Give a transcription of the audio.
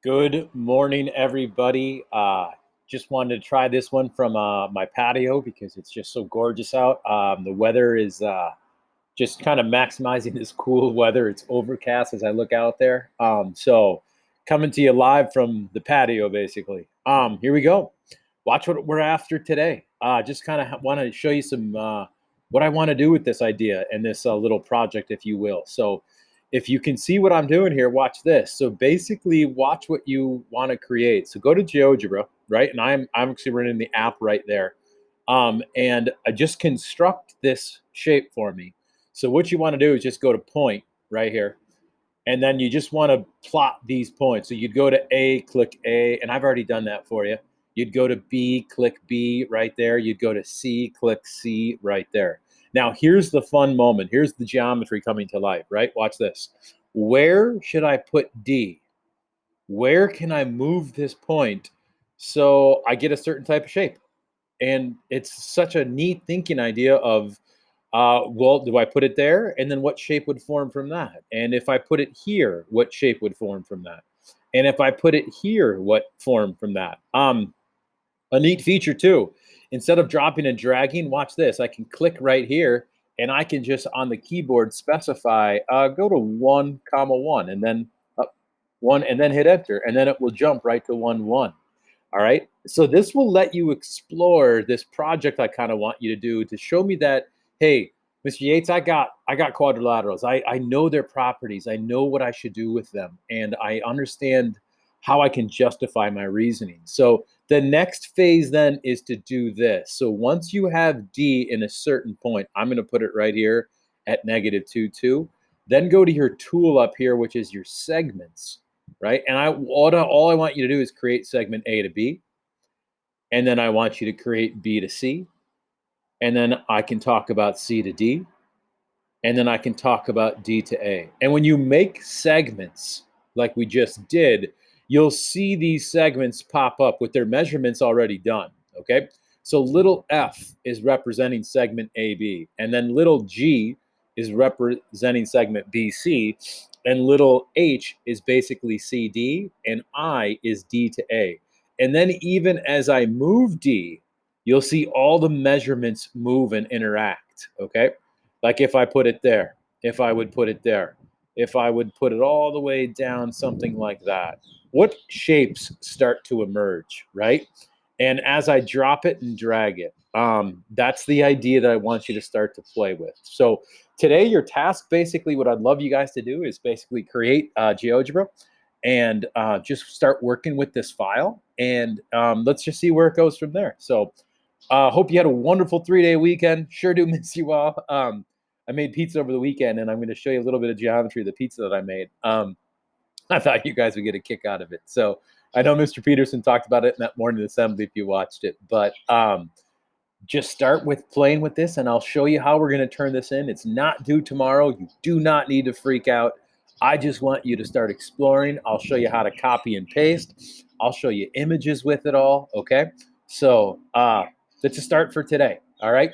Good morning, everybody. Just wanted to try this one from my patio because it's just so gorgeous out. The weather is just kind of maximizing this cool weather. It's overcast as I look out there. So coming to you live from the patio, basically. Here we go. Watch what we're after today. Just kind of want to show you some what I want to do with this idea and this little project, if you will. So if you can see what I'm doing here, watch this. So basically, watch what you want to create. So go to GeoGebra, right? And I'm actually running the app right there. And I just construct this shape for me. So what you want to do is just go to point right here. And then you just want to plot these points. So you'd go to A, click A, and I've already done that for you. You'd go to B, click B right there. You'd go to C, click C right there. Now, here's the fun moment. Here's the geometry coming to life, right? Watch this. Where should I put D? Where can I move this point so I get a certain type of shape? And it's such a neat thinking idea of, well, do I put it there? And then what shape would form from that? And if I put it here, what shape would form from that? And if I put it here, what form from that? A neat feature too, instead of dropping and dragging, watch this. I can click right here and I can just on the keyboard specify, go to 1 comma 1 and then up 1 and then hit enter. And then it will jump right to 1, 1. All right. So this will let you explore this project I kind of want you to do to show me that, hey, Mr. Yates, I got quadrilaterals. I know their properties. I know what I should do with them. And I understand how I can justify my reasoning. So the next phase then is to do this. So once you have D in a certain point, I'm going to put it right here at negative 2, 2. Then go to your tool up here, which is your segments, right? And all I want you to do is create segment A to B, and then I want you to create B to C, and then I can talk about C to D, and then I can talk about D to A. And when you make segments like we just did, you'll see these segments pop up with their measurements already done, okay? So little f is representing segment AB, and then little g is representing segment BC, and little h is basically CD, and I is D to A. And then even as I move D, you'll see all the measurements move and interact, okay? Like if I put it there, if I would put it there, if I would put it all the way down, something like that. What shapes start to emerge, right? And as I drop it and drag it, that's the idea that I want you to start to play with. So today, your task, basically, what I'd love you guys to do is basically create GeoGebra and just start working with this file. And let's just see where it goes from there. So hope you had a wonderful 3-day weekend. Sure do miss you all. I made pizza over the weekend, and I'm going to show you a little bit of geometry of the pizza that I made. I thought you guys would get a kick out of it. So I know Mr. Peterson talked about it in that morning assembly if you watched it, but just start with playing with this, and I'll show you how we're going to turn this in. It's not due tomorrow. You do not need to freak out. I just want you to start exploring. I'll show you how to copy and paste. I'll show you images with it all, okay? So that's a start for today, all right?